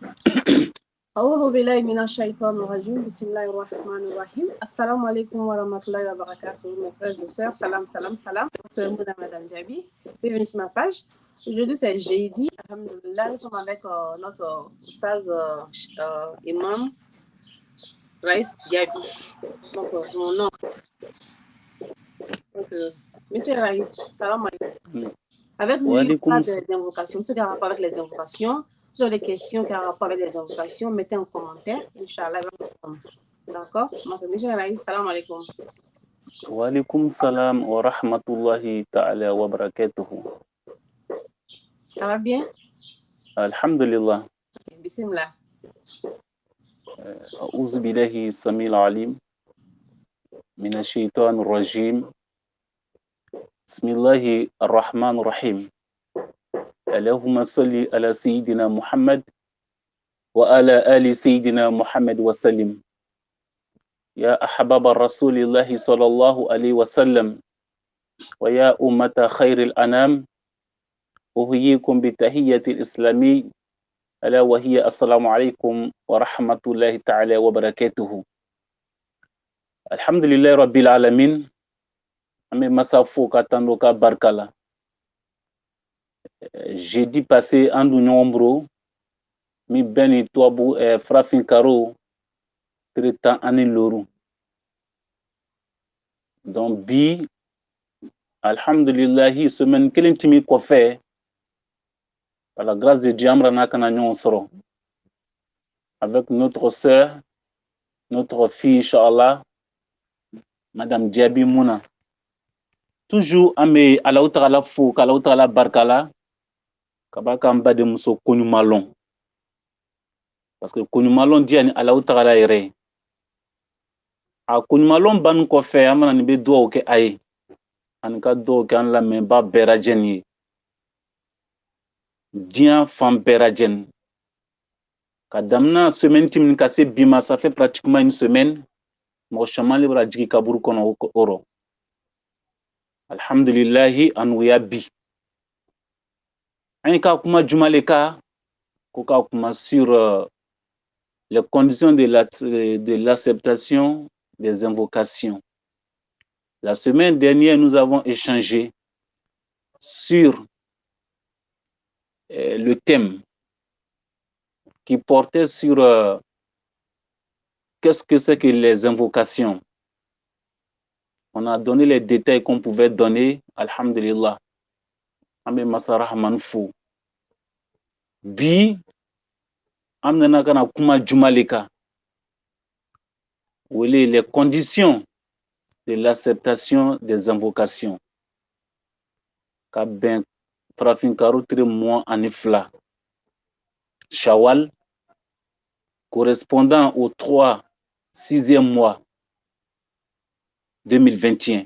أعوذ بالله من الشيطان الرجيم بسم الله الرحمن الرحيم السلام عليكم ورحمة الله وبركاته mes frères et sœurs salam salam salam c'est Madame Jabi bienvenue sur ma page. Aujourd'hui c'est jeudi, alhamdoulilah, nous sommes avec notre Oustaz Imam Raïs Diaby, donc c'est mon nom. Donc Monsieur Raïs, salam alaikum. Avec lui, il y aura des invocations, ce qui a rapport avec les invocations. Si vous avez des questions qui ont rapport avec les invocations, mettez en commentaire. Inch'Allah, d'accord? Donc, Monsieur Raïs, salam alaikum. Wa alaikum salam wa rahmatullahi ta'ala wa barakatuhu. Ça va bien? Alhamdulillah. Bismillah. A'udhu billahi samil alim min ash-shaytan ar-rajim. Bismillahi ar-Rahman ar-Rahim. Allahumma salli ala Sayyidina Muhammad wa ala ali Sayyidina Muhammad wa sallim. Ya ahbaba Rasulillahi sallallahu alayhi wa sallam wa ya ummata khairil anam uhyikum bi tahiyyatil islami ala wa hiya assalamu alaykum wa rahmatullahi ta'ala wa barakatuhu. Alhamdulillahi rabbil alamin. Ame masafo katando ka barkala. Jeudi passé andu nyombro mi beni toabu frafin karo traitant ani loru. Donc bi alhamdulillahi semaine kelen timi ko fait par la grâce de Dieu amra nakana nyon soro avec notre sœur, notre fille inchallah Madame Diaby Mouna. Toujours ame ala utala fou kala utala barkala kabaka mbade muso konu malon. Parce que konu malon diani ala utala ere. A konu malon ban ko fait amana ni be do ke ay. An ka do ke an la men ba berajen yi. Dien fam berajen. Kadamna semaine tim kase bima, ça fait pratiquement une semaine. Mo chama libra jigi kaburu kono oro. Alhamdulillahi anouya bi. Anka kuma jumaleka koka kuma sur les conditions de l'acceptation des invocations. La semaine dernière, nous avons échangé sur le thème qui portait sur qu'est-ce que c'est que les invocations. On a donné les détails qu'on pouvait donner, alhamdulillah. Ame masarah manfou. Bi, amnana kana kuma jumaleka. Les conditions de l'acceptation des invocations. Ka ben frafin karo 3 mois anifla. Shawal, correspondant au 6e mois 2021.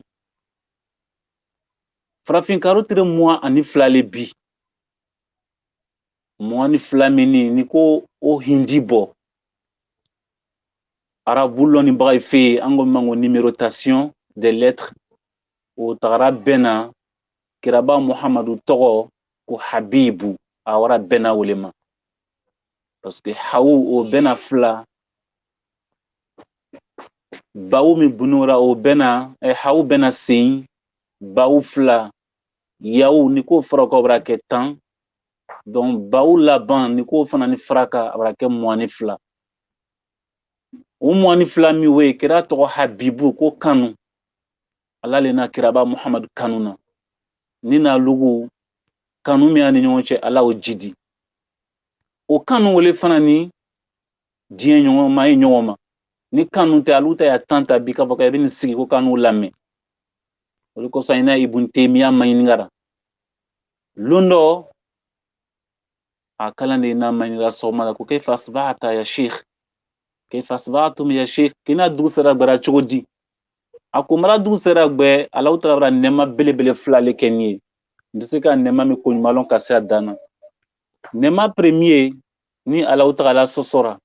Frafin karo 3 mois anifla le bi. Mois anifla mini niko o hindibo. Arabulo ni bagay fe ango mango numérotation des lettres au tara bena kiraba Muhammadu togo ko Habibu awara bena ulema. Parce que haou o bena fla baou mi bunura o bena haou bena sin baou fla yaou niko frako brake tan donc baou laban niko fana ni fraka brake moani fla o moani fla mi we kira to Habibu ko kanu alale na kiraba Muhammad kanuna nina lugu kanu mi ani nyonche ala o jidi o kanu wole fana ni dien nyoma mai nyoma ni kanu te aluta ya tanta bika baka ibini sigi ko kanu lame wole ko sayna Ibn Taymiyyah mayingara lundo akala na mayinga soma ko kayfa asbahata ya sheikh kayfa asbahtum ya sheikh kina dusara bara chogodi akumara dusara gbe alauta bara nema belebele flale kenye ndiseka nema mi konmalon kasa dana nema premier ni alauta ala sosora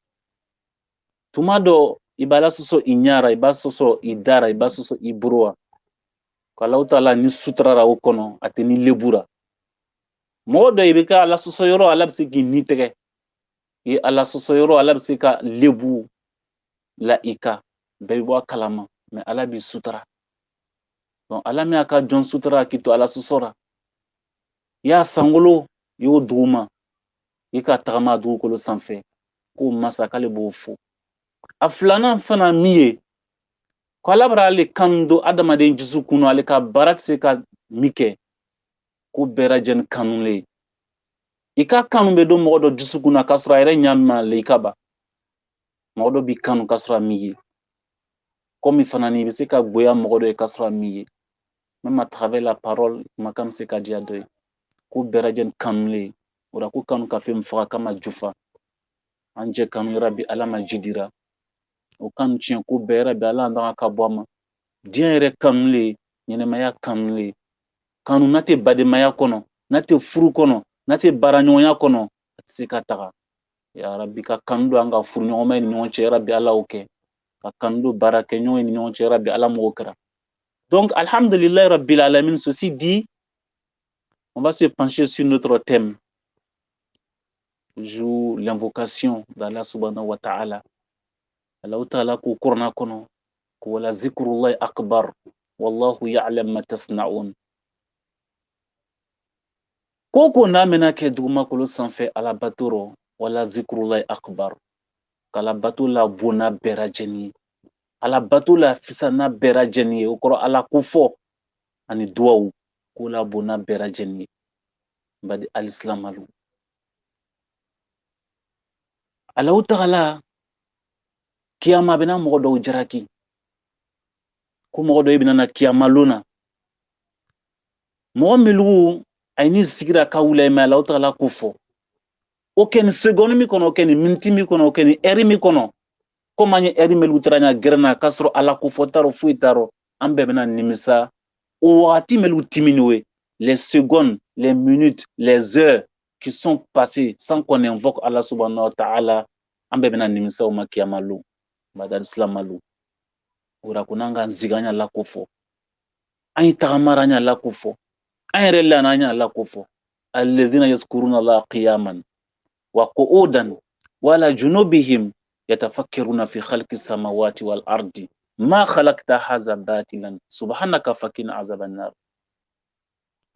tumado ibala soso inyara iba soso idara iba soso ibroa ko alauta ala ni sutrara okono ateni lebura modo ibika ala soso yoro ala bisiki ni tege i ala sɔsɔ yɔrɔ ala bɛ se ka lebu la i ka bɛɛ bɛ bɔ a kalama mais ala b'i sutura donc ala min y'a ka jɔn sutura k'i to ala sɔsɔ la i y'a sankolo i y'o duguma i ka tagama dugukolo sanfɛ k'o masa k'ale b'o fo a filanan fana min ye ko ala bɛra ale kanu don adamaden dusukun ale ka baara tɛ se ka min kɛ ko bɛɛ lajɛlen kanulen i ka kanu bɛ don mɔgɔ dɔ dusukun na k'a sɔrɔ a yɛrɛ ɲanima le i ka ban mɔgɔ dɔ b'i kanu k'a sɔrɔ a m'i ye komi fana ni i bɛ se ka goya mɔgɔ dɔ ye k'a sɔrɔ a m'i ye même à travers la parole kumakan bɛ se ka diya dɔ ye ko bɛɛ lajɛlen kanulen o la ko kanu ka fɛn min faga k'a ma jufa an jɛ kanu yarabi ala ma ji dira o kanu tiɲɛ ko bɛɛ yarabi ala an danga ka bɔ a ma diɲɛ yɛrɛ kanulen ɲɛnɛmaya kanulen kanu n'a tɛ badenmaya kɔnɔ n'a tɛ furu kɔnɔ n'a tɛ baaraɲɔgɔnya kɔnɔ a tɛ se ka taga yarabi ka kanu don an ka furuɲɔgɔnma ni ɲɔgɔn cɛ yarabi ala y'o kɛ ka kanu don baarakɛɲɔgɔn ni ɲɔgɔn cɛ yarabi ala m'o kɛra donc alhamdulilayi rabbil alamin ceci dit on va se pencher sur notre thème jour l'invocation d'Allah subhanahu wa ta'ala Allah ta'ala ko kurna kono ko wala zikrullahi akbar wallahu ya'lam ma tasna'un koko na mena ke dugumakolo sanfɛ ala batoro wala zikrullahi akbar kala bato la bona bɛɛ lajɛlen ye ala bato la fisana bɛɛ lajɛlen ye o kɔrɔ ala ko fɔ ani duwawu ko la bona bɛɛ lajɛlen ye badi alisilamalu Allahu Ta'ala kiyama bɛna mɔgɔ dɔw jaraki ko mɔgɔ dɔw bɛna na kiyama lona mɔgɔ milugu a ye ni sigira ka wula ye mais Allahu Ta'ala ko fɔ o kɛ ni seconde min kɔnɔ o kɛ ni minute min kɔnɔ o kɛ ni heure min kɔnɔ comme an ye heure milugu tara ɲa gɛrɛna k'a sɔrɔ ala ko fɔ t'a rɔ foyi t'a rɔ an bɛɛ bɛna nimisa o wagati milugu timini we les secondes les minutes les heures qui sont passées sans qu'on invoque Allah subhanahu wa ta'ala an bɛɛ bɛna nimisa o ma kiyama lo badal islamalu ora ko n'an ka nziga ɲa la ko fɔ an ye tagamara ɲa la ko fɔ an yɛrɛ lana ɲa la ko fɔ alladhina yazkuruna Allah qiyaman wa qu'udan wa ala junubihim yatafakkaruna fi khalqi samawati wal ardi ma khalaqta hadha batilan subhanaka fakina azaban nar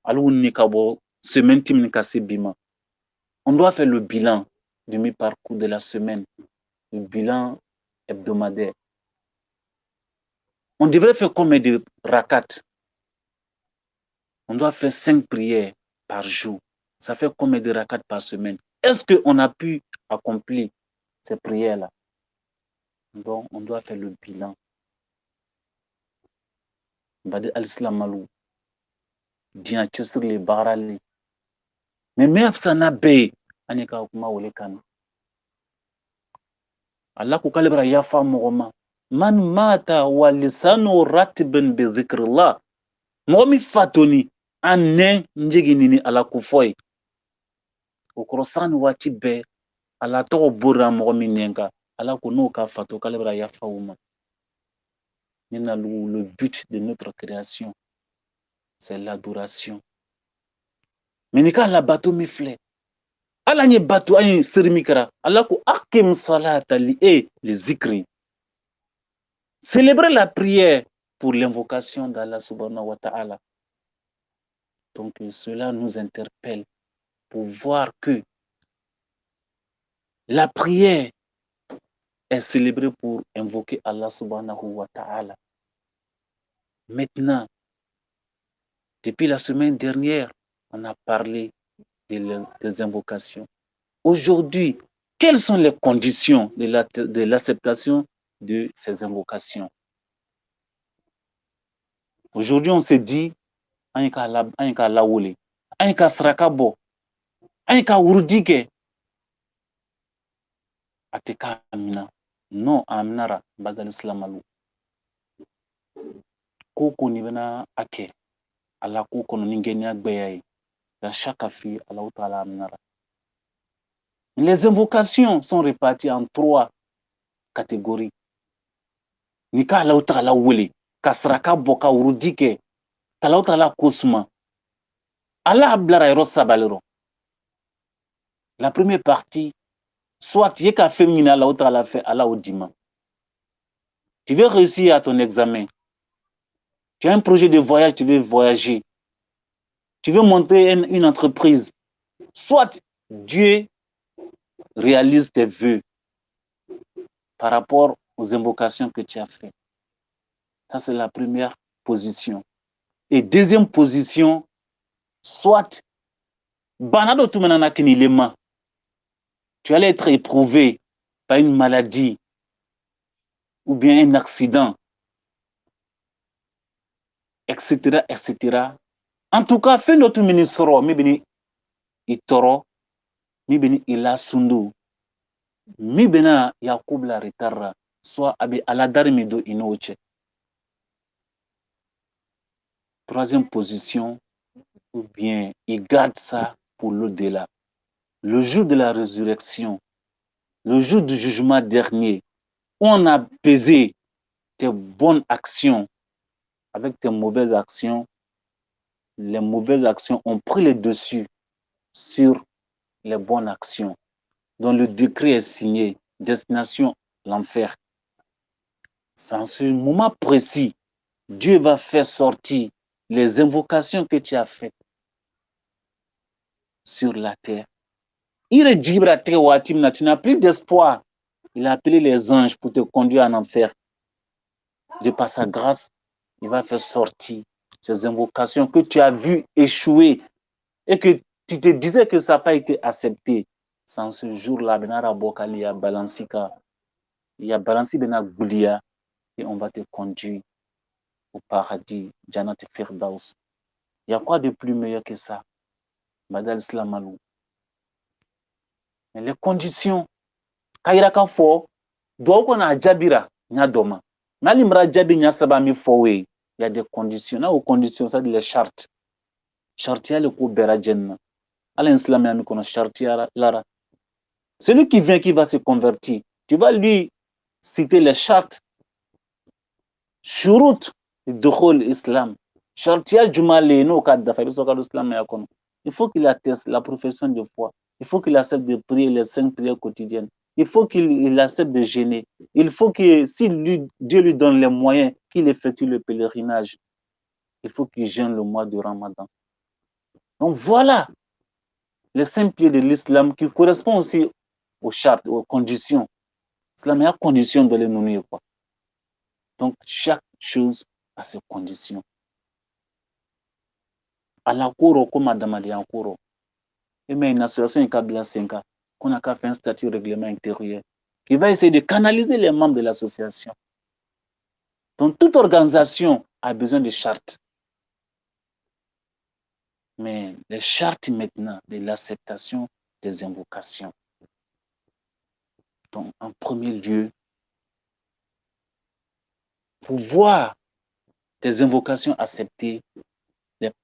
alu ni ka bɔ semaine timini ka se bi ma on doit faire le bilan du mi-parcours de la semaine le bilan hebdomadaire. On devrait faire combien de rakat? On doit faire 5 prières par jour. Ça fait combien de rakat par semaine? Est-ce qu'on a pu accomplir ces prières-là? Donc, on doit faire le bilan. Badi al-Islamalu. Diyan chesir le barali. Mais même ça n'a pas anika kuma wole kan. Allah ko kalibra yafa mogoma. Man mata wa lisanu ratibun bi dhikrillah. Momi fatoni anen njegini ni ala kufoy. Okorosan wati be ala to bura momi nenga. Ala ko no ka fato kalibra yafa uma. Nina le but de notre création c'est l'adoration. Menika la bato mi fle. Ala nye bato ayi sirimikara. Ala ko akim salata li li zikri. Célébrer la prière pour l'invocation d'Allah subhanahu wa ta'ala. Donc cela nous interpelle pour voir que la prière est célébrée pour invoquer Allah subhanahu wa ta'ala. Maintenant, depuis la semaine dernière, on a parlé des invocations. Aujourd'hui, quelles sont les conditions de l'acceptation de ces invocations? Aujourd'hui, on se dit, Anika lawole, Anika srakabo, Anika wurdike, Ateka amina. Non, aminara, badal islamalu. Koko nibena ake, ala koko no ningeni agbeyaye, ya chaque fille, Allah ta'ala aminara. Les invocations sont réparties en 3 catégories. Nika Allah ta'ala wole, kasraka boka wurdike, Allah ta'ala kosuma. Allah ablara yero sabalero. La première partie soit il y a fait mina la outra la fait Allah au dimanche. Tu veux réussir à ton examen. Tu as un projet de voyage, tu veux voyager. Tu veux monter une entreprise. Soit Dieu réalise tes vœux par rapport aux invocations que tu as faites. Ça, c'est la première position. Et deuxième position, soit Banado Tumanana Kinilema, tu allais être éprouvé par une maladie ou bien un accident, etc., etc. En tout cas, fais notre ministre, mi itoro, mi ila sundu, mi bena Yakub la retarra, soit abi aladari mido inoche. Troisième position, ou bien il garde ça pour l'au-delà. Le jour de la résurrection, le jour du jugement dernier, où on a pesé tes bonnes actions avec tes mauvaises actions, les mauvaises actions ont pris le dessus sur les bonnes actions, dont le décret est signé, destination l'enfer. C'est en ce moment précis, Dieu va faire sortir les invocations que tu as faites sur la terre. Tu n'as plus d'espoir. Il a appelé les anges pour te conduire en enfer. De par sa grâce, il va faire sortir ces invocations que tu as vues échouer et que tu te disais que ça n'a pas été accepté. Sans ce jour-là, il y a Balansi Bena Goulia et on va te conduire au paradis, Janat Firdaus. Il y a quoi de plus meilleur que ça? Badal Slamalou. Mais les conditions, Kairaka Fo, doit a Jabira, Nyadoma. Nalimra Jabi Nyasabami Fowe, il y a des conditions. Là, aux conditions, ça, les chartes. Chartia le coup Berajen. Alain Islam a mis qu'on a chartia Lara. Celui qui vient, qui va se convertir, tu vas lui citer les chartes. Shurut de l'islam. Chartia Jumale, no cadre d'affaires, il faut qu'il atteste la profession de foi. Il faut qu'il accepte de prier les 5 prières quotidiennes. Il faut qu'il accepte de jeûner. Il faut que, si Dieu lui donne les moyens, qu'il effectue le pèlerinage. Il faut qu'il jeûne le mois de Ramadan. Donc voilà les 5 piliers de l'islam qui correspondent aussi aux chartes, aux conditions. C'est la meilleure condition de les nommer. Donc chaque chose a ses conditions. À la cour, comme Madame Adiankoro, et mais une association Kabila 5 qu'on a qu'à faire un statut règlement intérieur qui va essayer de canaliser les membres de l'association. Donc toute organisation a besoin de chartes. Mais les chartes maintenant de l'acceptation des invocations. Donc en premier lieu, pour voir tes invocations acceptées,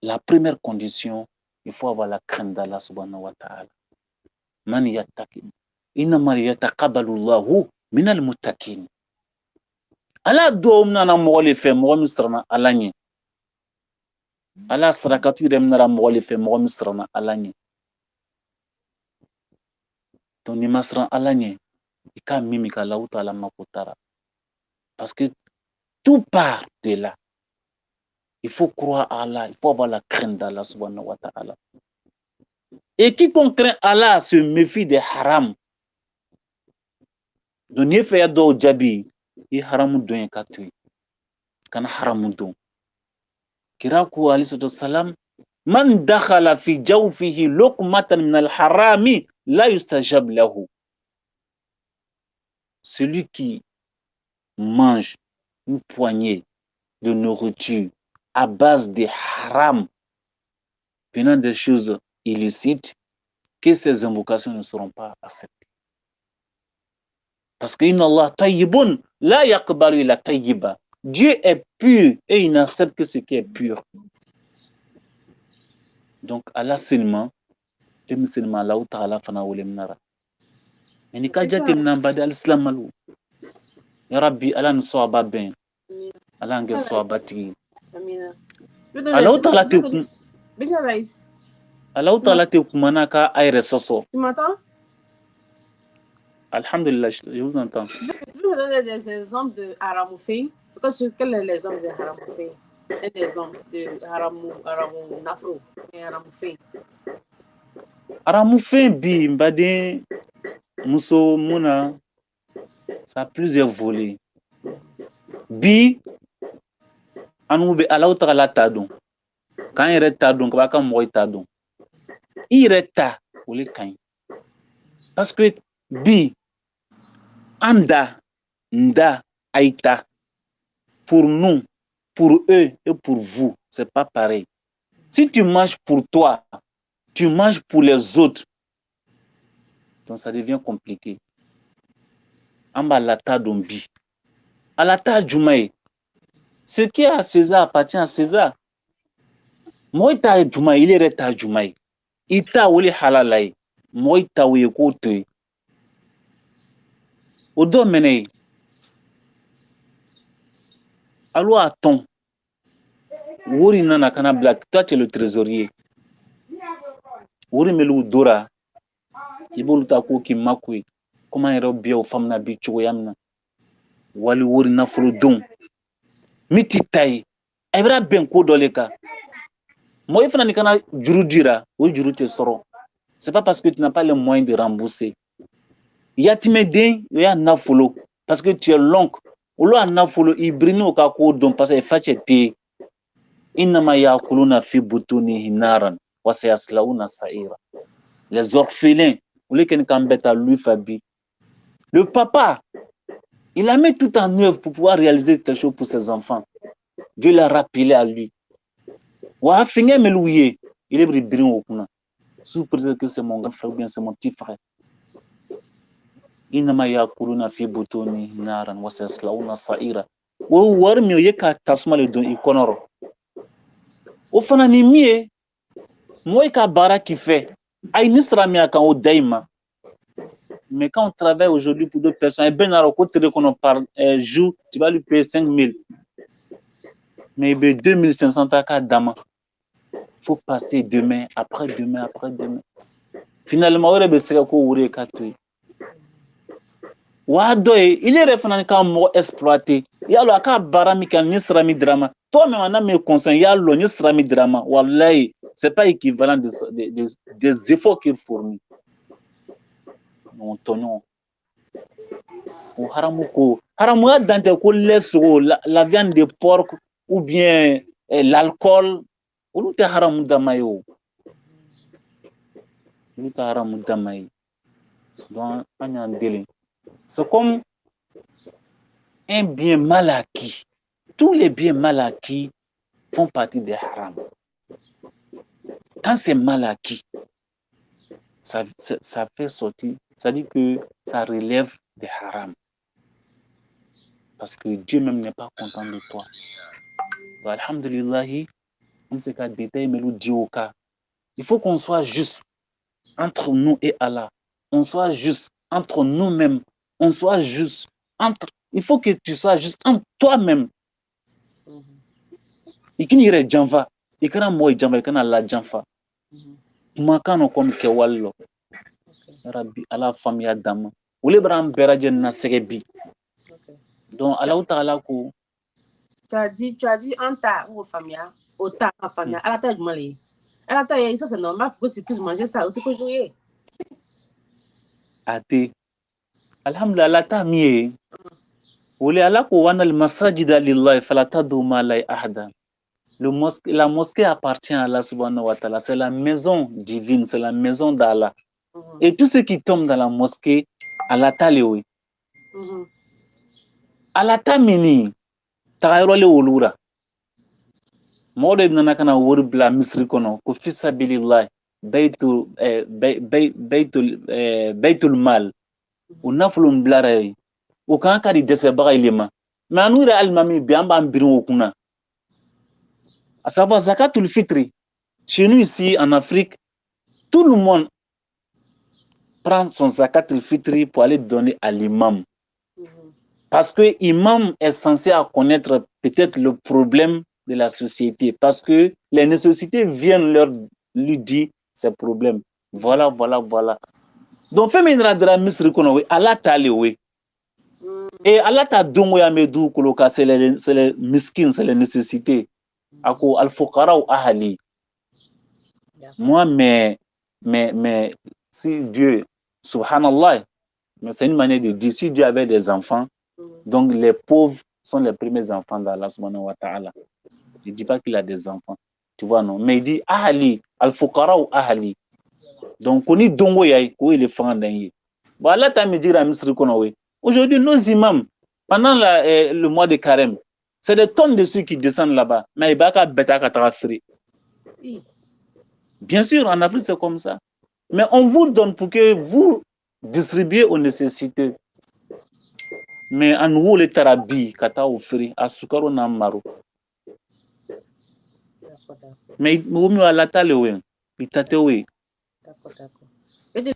la première condition, il faut avoir la crainte d'Allah subhanahu wa ta'ala. Man yattaqin. Innama yataqabbalu Allahu minal muttaqin. Allah doit nana mogole fe mo misrana alanye. Allah sarakatu dem nara mogole fe mo misrana alanye. Donc ni masran alanye, ika mimi ka Allah ta'ala makotara. Parce que tout part de là. Il faut croire à Allah, il faut avoir la crainte d'Allah subhanahu wa ta'ala. Et quiconque craint Allah se méfie des haram. Donc, n'y fait do jabi, y haram don katui. Kana haram don. Kiraku alayhi salam, man dakhala fi jawfihi luqmatan min al-harami la yustajab lahu. Celui qui mange une poignée de nourriture à base de haram, venant des choses illicites, que ces invocations ne seront pas acceptées. Parce que inna Allah tayyibun la yaqbalu illa tayyiba. Dieu est pur et il n'accepte que ce qui est pur. Donc Allah seulement, tem seulement Allah ta'ala fana wolem nara. Mais ni ka jatem nan badi al-islam malu. Ya Rabbi Allah ne soit pas ben. Allah ne soit pas tigi. Allah ta'ala te Allah ta'ala te kumana ka ayre soso. Tu m'entends? Alhamdulillah, je vous entends. Je vous donner des exemples de haramoufi. Quels sont les exemples de haramoufi? Un exemple de haramou nafro, haramoufi. Haramoufi bi mbade muso muna, ça a plusieurs volets. Bi anu be alaw tagala ta dɔn k'an yɛrɛ ta dɔn kaba ka mɔgɔ ta dɔn i yɛrɛ ta o le ka ɲi parce que bi an da nda aita pour nous, pour eux et pour vous, c'est pas pareil. Si tu manges pour toi, tu manges pour les autres, donc ça devient compliqué. Amba lata dombi. Alata jumae. Ce qui est à César appartient à César. Moi ta jumae, il est ta jumae. Ita woli halalai. Moi ta wuye kote. Odo mene. Allo attends. Wori nana kana black. Toi tu es le trésorier. Wori melu dora. Ibolu ta ko ki makwe. Comment yɛrɛ bia o faamu na bi cogoya min na wali wori nafolo don min ti ta ye a bɛra bɛn ko dɔ le kan mɔgɔ i fana ni kana juru dira o juru tɛ sɔrɔ c'est pas parce que tu n'as pas les moyens de rembourser yatimɛden o y'a nafolo parce que tu es l'oncle olu a nafolo i birini o ka ko dɔn parce que fa cɛ tɛ innama yakuluna fi butunihim naran wa sayaslawna sa'ira les orphelins olu kɛni kan bɛ ta lui fa bi. Le papa, il a mis tout en œuvre pour pouvoir réaliser quelque chose pour ses enfants. Dieu l'a rappelé à lui. Wa finge melouye, il est brin au kuna. Sous prétexte que c'est mon grand frère ou bien c'est mon petit frère. Inama yakuluna fi butuni naran wa sayaslawna sa'ira. Wo war mi ye ka tasma le don ikonoro. O fana ni mie, moi ka bara qui fait. Ay nisra mi akan o daima. Mais quand on travaille aujourd'hui pour d'autres personnes, et ben alors côté qu'on parle jour, tu vas lui payer 5 000. Mais 2 500 taka dama. Faut passer demain, après-demain, après-demain. Finalement, on est sera ko wure katui. Wa doy, il est référent quand mo exploité. Ya lo aka barami kan ni srami drama. Toi même on a mes conseils, ya lo ni srami drama. Wallahi, c'est pas équivalent des efforts qu'il fournit. Non, tonyon. Haramu ya dante ko leso la viande de porc ou bien l'alcool olu te haramu damayo olu te haramu damayi donc anya dele c'est comme un bien mal acquis. Tous les biens mal acquis font partie des haram. Quand c'est mal acquis, ça fait sortir, ça dit que ça relève des haram. Parce que Dieu même n'est pas content de toi. Alhamdulillah, on sait qu'à détail, mais le Dieu au cas. Il faut qu'on soit juste entre nous et Allah. On soit juste entre nous-mêmes. On soit juste entre. Il faut que tu sois juste entre toi-même. Il n'y a pas de janfa. Il n'y a pas de janfa. Il n'y a pas de janfa. Makano comme kewallo. Rabbi Allah famille dama. Wole bram beraje na segebi. Donc Allah Ta'ala ko tu as dit anta ou famille au ta famille à la taille du mali. À la taille ça c'est normal pour que tu puisses manger ça ou tu peux jouer. Ate alhamdulillah ta miye. Wole Allah ko wana al masajida lillahi fala tad'u ma la ahada. La mosquée appartient à Allah subhanahu wa ta'ala. C'est la maison divine, c'est la maison d'Allah. Et tout ce qui tombe dans la mosquée, Allah ta'ala. Allah ta'mini, ta'ayrole wolura. Mode ibn kana wori bla misri kono, ko fi sabilillah, baytul mal. O nafulum blare. O kan ka di dese baga ilema. Mais anu ira almami bi amba ambirin okuna. À savoir zakatul fitri. Chez nous ici en Afrique, tout le monde prend son zakatul fitri pour aller donner à l'imam. Parce que l'imam est censé connaître peut-être le problème de la société. Parce que les nécessités viennent lui dire ces problèmes. Voilà. Donc, fais minra de la misri kono we, Allah t'a we. Et Allah t'a dongo ya medu koloka, c'est les miskins, c'est les nécessités. Ako al-fuqara ou ahali. Moi, mais, si Dieu, subhanallah, mais c'est une manière de dire, si Dieu avait des enfants, donc les pauvres sont les premiers enfants d'Allah subhanahu wa ta'ala. Il ne dit pas qu'il a des enfants. Tu vois, non? Mais il dit ahali, al-fuqara ou ahali. Donc, on dit dongo yaï, où il est fan d'un. Bon, Allah t'a me dit à Misri Konowe. Aujourd'hui, nos imams, pendant le mois de carême, c'est des tonnes de ceux qui descendent là-bas. Mais il n'y a pas de Bien sûr, en Afrique, c'est comme ça. Mais on vous donne pour que vous distribuez aux nécessités. Mais en nous, les tarabi, kata offrir, à Sukaro Namaro. Mais il y a la tale, il t'a oui. D'accord. Mais je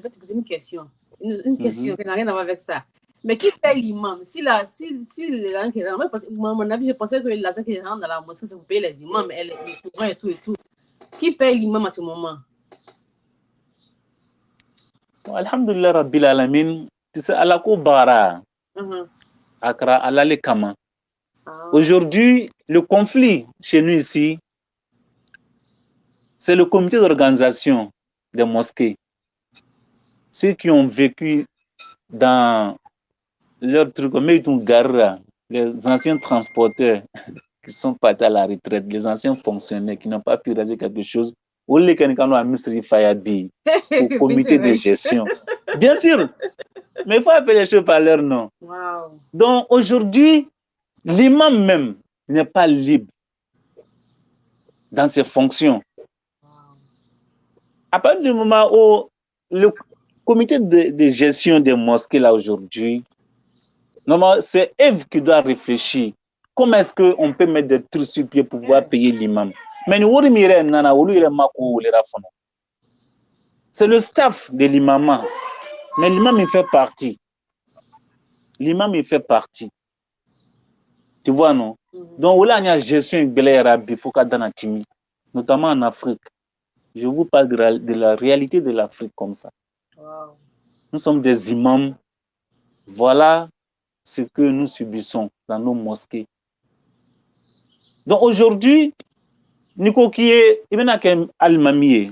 vais te poser une question. Une question qui n'a rien à voir avec ça. Mais qui paye l'imam? Si l'argent qui rentre, parce que à mon avis, je pensais que l'argent qui rentre dans la mosquée, c'est pour payer les imams, les courants et tout. Qui paye l'imam à ce moment? Alhamdulillah Rabbil Alamin, tu sais, Allah ko bara. Akra Allah le kama. Aujourd'hui, le conflit chez nous ici, c'est le comité d'organisation des mosquées. Ceux qui ont vécu dans leur truc, les anciens transporteurs qui sont partis à la retraite, les anciens fonctionnaires qui n'ont pas pu réaliser quelque chose, ou les au comité de gestion. Bien sûr, mais il faut appeler les choses par leur nom. Wow. Donc aujourd'hui, l'imam même n'est pas libre dans ses fonctions. À partir du moment où le comité de gestion des mosquées là aujourd'hui, normalement, c'est Eve qui doit réfléchir. Comment est-ce qu'on peut mettre des trucs sur pied pour pouvoir payer l'imam? Mais c'est le staff de l'imam. Mais l'imam, il fait partie. L'imam, il fait partie. Tu vois, non? Donc, là, il y a gestion il faut notamment en Afrique. Je vous parle de la réalité de l'Afrique comme ça. Wow. Nous sommes des imams. Voilà ce que nous subissons dans nos mosquées. Donc aujourd'hui, Nico qui est, il y a un almamier.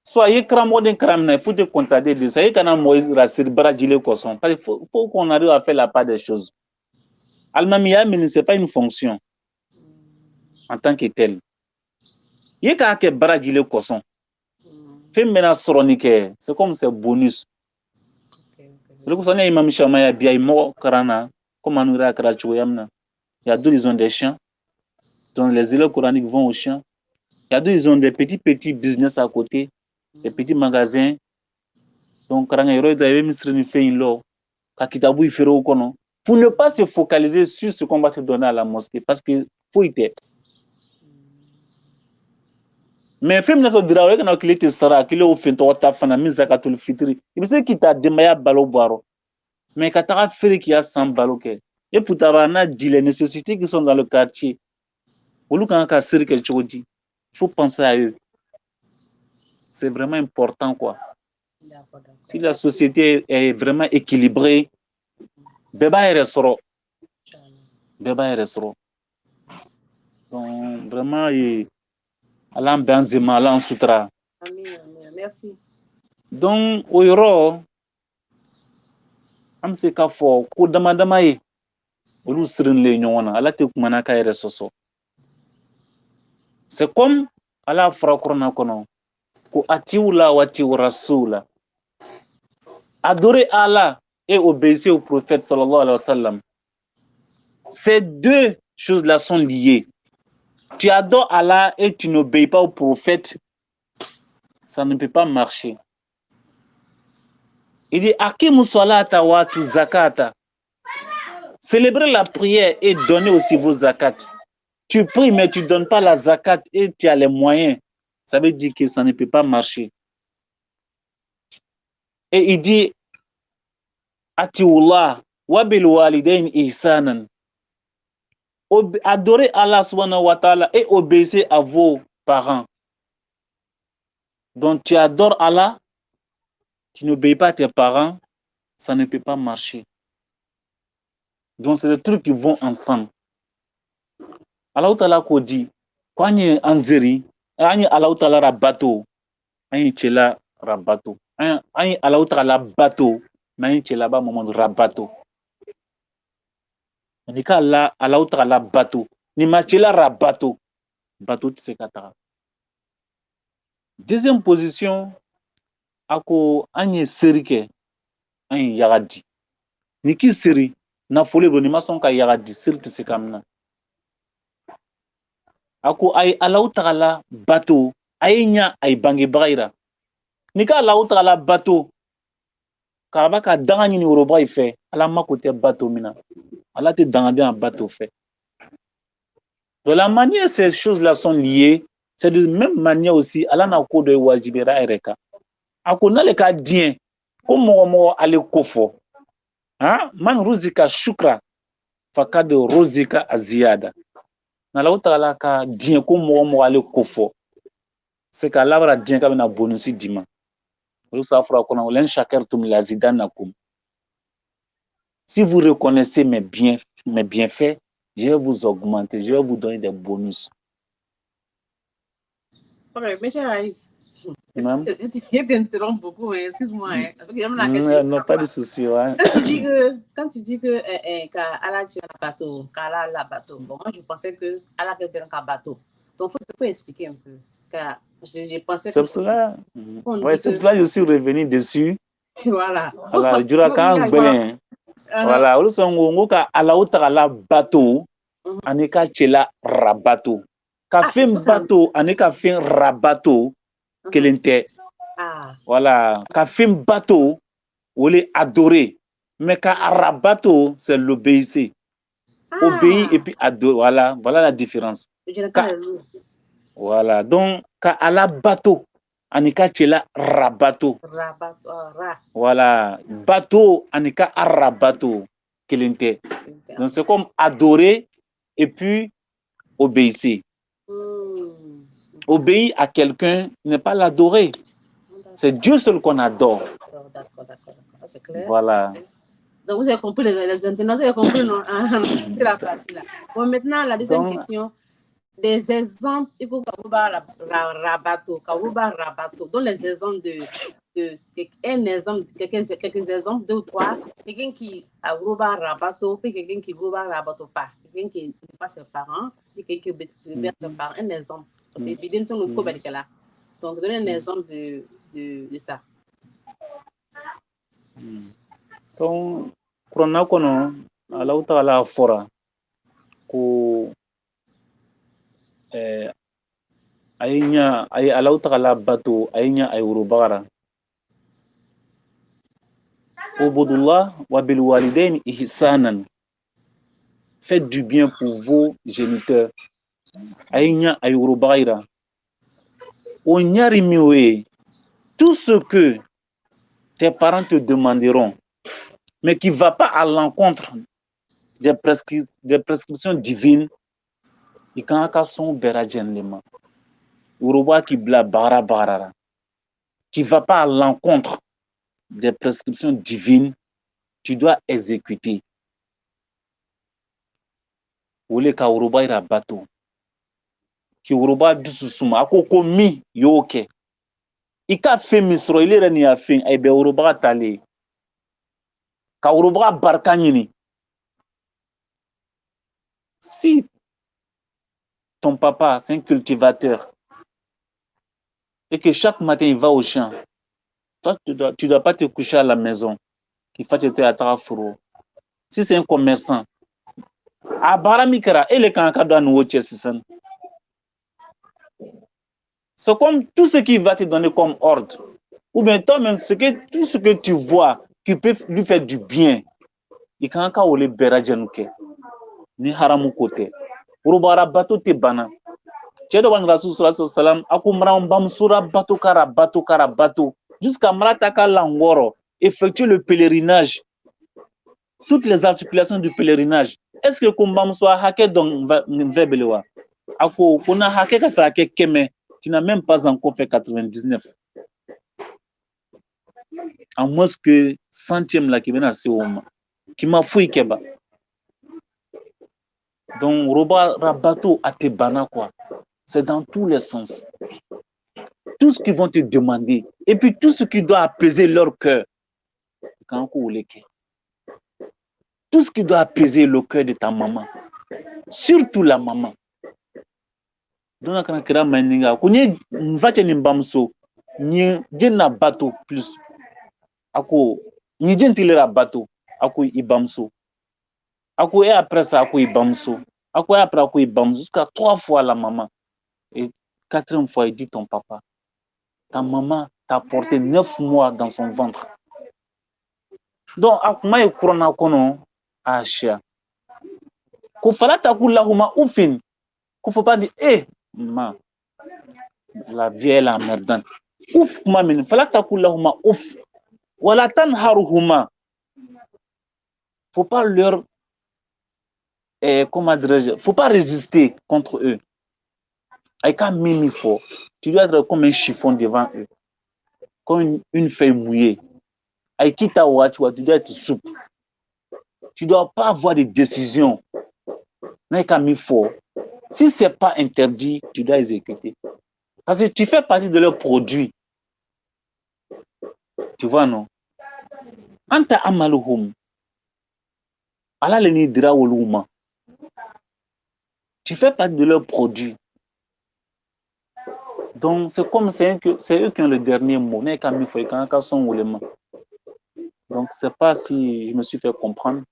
Soit il y a un kram, il faut te contacter de ça. Il y a un Moïse Rassir Baradjile Kosson. Il faut qu'on arrive à faire la part des choses. Almamier, mais ce n'est pas une fonction en tant que telle. Il y a un Baradjile Kosson. C'est comme c'est bonus. Le Kosson est imam Shamaya Biaïmo Karana, comme on dirait à Karachouyamna. Il y a deux, ils ont des chiens. Donc les élèves coraniques vont aux chiens. Il y a deux, ils ont des petits business à côté, des petits magasins. Donc, pour ne pas se focaliser sur ce qu'on va te donner à la mosquée, parce que faut y être. Mais femme n'a pas dit qu'il était sara, qu'il est au fin de ta fana, mise à katul fitri. Il sait qu'il t'a démaillé balo baro. Mais quand t'as fait qu'il y a 100 balo, et pour t'avoir dit les nécessités qui sont dans le quartier, il faut penser à eux. C'est vraiment important, quoi. D'accord. Si la société est vraiment équilibrée, Beba est restaurant. Donc, vraiment, Allah Benzema, Allah Soutra. Amen. Merci. Donc, au Euro, amse ka fo ko dama ye olu sirin le ɲɔgɔn na ala tɛ kumana ka yɛrɛ sɔsɔ. C'est comme ala fara kurana kɔnɔ ko atiwu la wa atiwu rasula. Adorer Allah et obéir au prophète sallallahu alayhi wa sallam. Ces deux choses-là sont liées. Tu adores Allah et tu n'obéis pas au prophète, ça ne peut pas marcher. Il dit Akimu salata wa tu zakata. Célébrer la prière et donner aussi vos zakats. Tu pries mais tu ne donnes pas la zakat et tu as les moyens. Ça veut dire que ça ne peut pas marcher. Et il dit Atiullah wa bil walidain ihsanan. Adorez Allah subhanahu wa ta'ala et obéissez à vos parents. Donc tu adores Allah tu n'obéis pas à tes parents, ça ne peut pas marcher. Donc, c'est des trucs qui vont ensemble. Allah Ta'ala ko dit, quand on est en zéri, on est Allah Ta'ala rabato, on est chela rabato. On est Allah Ta'ala bato, mais on est chela ba moment rabato. On est qu'à Allah Ta'ala bato, ni ma chela rabato, bato tse katara. Deuxième position, ako on est serike, on est yagadi. Ni ki seri, na fole go ni ma son ka yagadi, seri tse kamna. Ako ay Allah Ta'ala bato, ay nya ay bangi bagaira. Ni ka Allah Ta'ala bato, ka ba ka danga ni Yoruba ife, ala mako te bato mina. Allah te danga un bateau fait. De la manière ces choses-là sont liées, c'est de la même manière aussi, Allah n'a pas de wajibera ereka. Ako na le ka dien, ko mo ale kofo. Hein? Man ruzika shukra, fakad ruzika aziyada. Na la Ta'ala ka dien ko mo ale kofo. C'est que Allah va dien ka na bonusi dima. Si vous reconnaissez mes bienfaits, je vais vous augmenter, je vais vous donner des bonus. Ok, mais Alice, je t'interromps beaucoup, excuse-moi. Non, pas de souci. Ouais. Quand tu dis que Allah tient un bateau, qu'Allah a bateau, bon, moi je pensais que Allah avait un bateau. Donc il faut expliquer un peu. Car je pensais c'est pour cela. Ouais, c'est pour cela que je suis revenu dessus. Voilà. Voilà, voilà, olu songo ngo ka Allah Ta'ala bateau, aneka chela rabato. Ka fin bateau, aneka fin rabato, kelente. Voilà, ka fin bateau, ou les adorer. Mais ka rabato, c'est l'obéir. Obéir et puis adorer. Voilà la différence. Voilà, donc ka Allah bateau, aneka chela rabato. Voilà, bateau, anika arabato, kelente. Donc c'est comme adorer et puis obéir. Obéir à quelqu'un n'est pas l'adorer. C'est Dieu seul qu'on adore. D'accord. C'est clair. Voilà. Donc vous avez compris les internautes, vous avez compris la partie là. Bon, maintenant la deuxième question. Des exemples, il faut rabato, donc les exemples quelques exemples, 2 ou 3, quelqu'un qui a rabato, puis quelqu'un qui rabato pas, quelqu'un qui n'est pas ses parents, puis quelqu'un qui est ses parents, un exemple. C'est évident sur le coup, donc donnez un exemple de ça. Donc, Corona kono, Allah Ta'ala fora, ko aynya ay Allah Ta'ala bato aynya ay urubara. Ubudullah wa bil walidain ihsanan. Faites du bien pour vos géniteurs. Aynya ay urubara. Onyarimiwe, tout ce que tes parents te demanderont, mais qui ne va pas à l'encontre des prescriptions divines, et quand ils sont beradjenlema, uruba qui bla bara, qui ne va pas à l'encontre des prescriptions divines, tu dois exécuter. Wole ka uruba ira bato, ki uruba dususuma, akoko mi yoke. Ika fe misro ile ni ya fe, ay be uruba tale. Ka uruba barkanyini. Si ton papa, c'est un cultivateur, et que chaque matin il va au champ, toi, tu dois pas te coucher à la maison, qu'il faut te à ta fourreau. Si c'est un commerçant, à Baramikara, et les cancadans nous c'est comme tout ce qu'il va te donner comme ordre, ou bien toi-même, tout ce que tu vois qui peut lui faire du bien, il can't ou les beradjanuke, ni haramu kote, urubara bato te bana. Chedo wan Rasul sallallahu alayhi wa sallam, akumra mbamsura bato kara bato, jusqu'à Mrataka Langoro, effectuer le pèlerinage, toutes les articulations du pèlerinage. Est-ce que Kumbamswa hake donc vebelewa? Ako kuna hake kata hake keme, tu n'as même pas encore fait 99. À moins que centième là qui vient à ce moment. Qui m'a fouillé keba. Donc, Roba Rabato à tes bana quoi. C'est dans tous les sens. Tout ce qu'ils vont te demander. Et puis tout ce qui doit apaiser leur cœur. Tout ce qui doit apaiser le cœur de ta maman. Surtout la maman. Donc, quand on a maninga, kwenye mvache ni mbamso, ni jena bato plus. Ako, ni jentilera bato, ako ibamso. Ako et après ça, ako ibamso. Ako et après, ako ibamso. Jusqu'à 3 fois la maman. Et 4e fois, il dit ton papa. Ta maman t'a porté 9 mois dans son ventre. Donc, akuma e kurana kono, achia. Ko falata kulahuma ufin. Ko faut pas dire, maman, la vieille est emmerdante. Ouf, kuma min, falata kulahuma ouf. Wala tanharuhuma. Faut pas leur, comment dirais-je, faut pas résister contre eux. Avec un mimi fort, tu dois être comme un chiffon devant eux, comme une feuille mouillée. Avec qui t'as ouat, tu dois être souple. Tu dois pas avoir des décisions. Avec un mimi fort. Si c'est pas interdit, tu dois exécuter. Parce que tu fais partie de leurs produits. Tu vois, non? Anta amaluhum. Allah le nidra woluma. Tu fais partie de leurs produits. Donc, c'est comme c'est eux qui ont le dernier mot. Donc, c'est pas si je me suis fait comprendre.